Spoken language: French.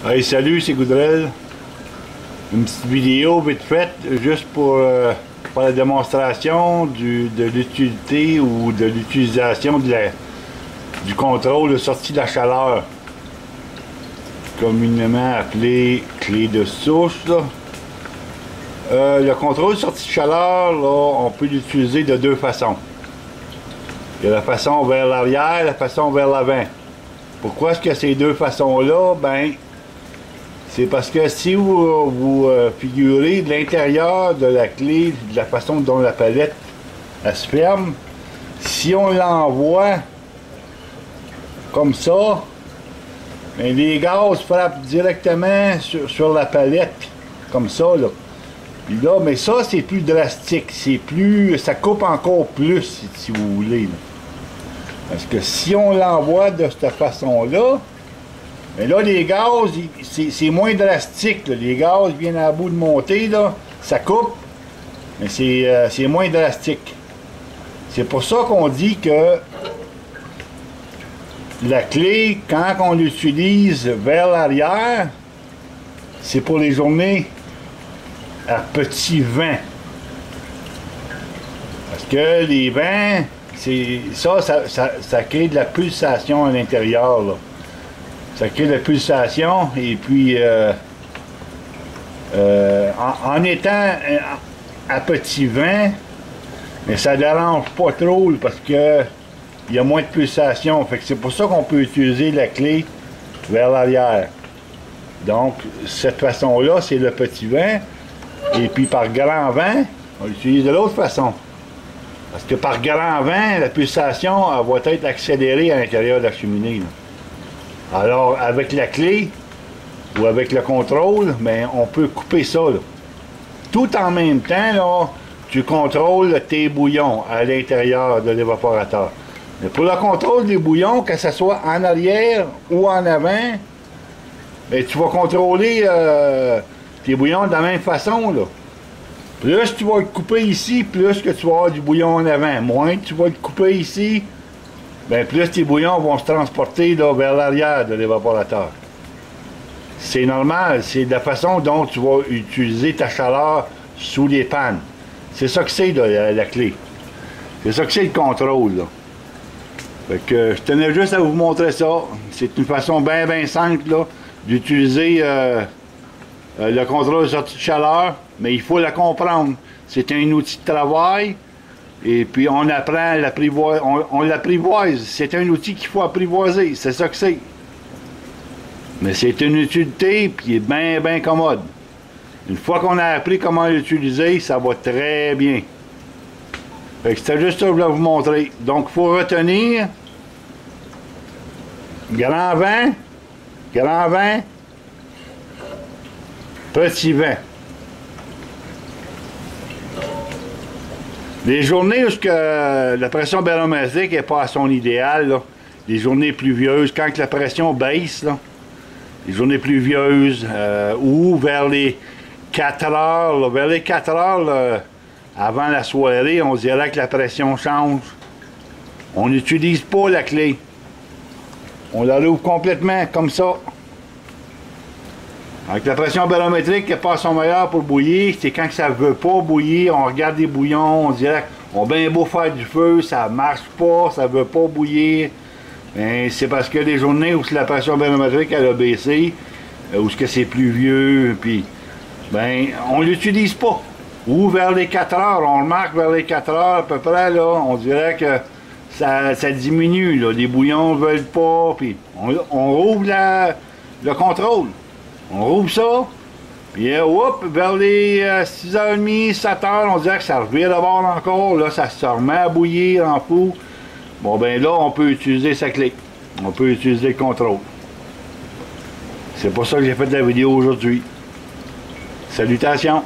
Hey, salut, c'est Goudrel. Une petite vidéo vite faite, juste pour faire la démonstration de l'utilité ou de l'utilisation du contrôle de sortie de la chaleur, communément appelé clé de souche. Le contrôle de sortie de chaleur, là, on peut l'utiliser de deux façons. Il y a la façon vers l'arrière et la façon vers l'avant. Pourquoi est-ce que ces deux façons-là? Ben, c'est parce que si vous figurez de l'intérieur de la clé, de la façon dont la palette elle se ferme, si on l'envoie comme ça, bien, les gaz frappent directement sur la palette, comme ça, là. Puis là, mais ça, c'est plus drastique, c'est plus, ça coupe encore plus, si vous voulez, là. Parce que si on l'envoie de cette façon-là, mais là, les gaz, c'est moins drastique, là. Les gaz viennent à bout de monter, là, ça coupe, mais c'est moins drastique. C'est pour ça qu'on dit que la clé, quand on l'utilise vers l'arrière, c'est pour les journées à petit vent. Parce que les vents, ça crée de la pulsation à l'intérieur, là. Ça crée de la pulsation et puis en étant à petit vent, mais ça ne dérange pas trop parce que il y a moins de pulsation. Fait que c'est pour ça qu'on peut utiliser la clé vers l'arrière. Donc, cette façon-là, c'est le petit vent. Et puis par grand vent, on l'utilise de l'autre façon. Parce que par grand vent, la pulsation elle va être accélérée à l'intérieur de la cheminée, là. Alors, avec la clé ou avec le contrôle, ben, on peut couper ça, là. Tout en même temps, là, tu contrôles tes bouillons à l'intérieur de l'évaporateur. Mais pour le contrôle des bouillons, que ce soit en arrière ou en avant, ben, tu vas contrôler tes bouillons de la même façon, là. Plus tu vas le couper ici, plus que tu vas avoir du bouillon en avant. Moins tu vas le couper ici, bien, plus tes bouillons vont se transporter là, vers l'arrière de l'évaporateur. C'est normal, c'est la façon dont tu vas utiliser ta chaleur sous les pannes. C'est ça que c'est la clé. C'est ça que c'est le contrôle, là. Fait que je tenais juste à vous montrer ça. C'est une façon bien simple là, d'utiliser le contrôle de sortie de chaleur, mais il faut la comprendre. C'est un outil de travail. Et puis on apprend à l'apprivoiser, on l'apprivoise. C'est un outil qu'il faut apprivoiser, c'est ça que c'est. Mais c'est une utilité, puis il est bien commode. Une fois qu'on a appris comment l'utiliser, ça va très bien. Fait que c'était juste ça que je voulais vous montrer. Donc il faut retenir grand vent, petit vent. Les journées où la pression barométrique n'est pas à son idéal, là, les journées pluvieuses, quand la pression baisse, là, les journées pluvieuses, ou vers les 4 heures, là, vers les 4 heures, là, avant la soirée, on dirait que la pression change. On n'utilise pas la clé. On la rouvre complètement, comme ça. Avec la pression barométrique n'est pas à son meilleur pour bouillir, c'est quand ça ne veut pas bouillir, on regarde les bouillons, on dirait qu'on a bien beau faire du feu, ça marche pas, ça ne veut pas bouillir. C'est parce que les journées où la pression barométrique elle a baissé, où c'est pluvieux, puis ben on l'utilise pas. Ou vers les 4 heures, on remarque vers les 4 heures à peu près, là, on dirait que ça diminue, là, les bouillons ne veulent pas, puis on rouvre le contrôle. On rouvre ça, puis vers les 6h30, 7h, on dirait que ça revient d'abord encore, là, ça se remet à bouillir en fou. Bon, ben là, on peut utiliser sa clé. On peut utiliser le contrôle. C'est pour ça que j'ai fait la vidéo aujourd'hui. Salutations!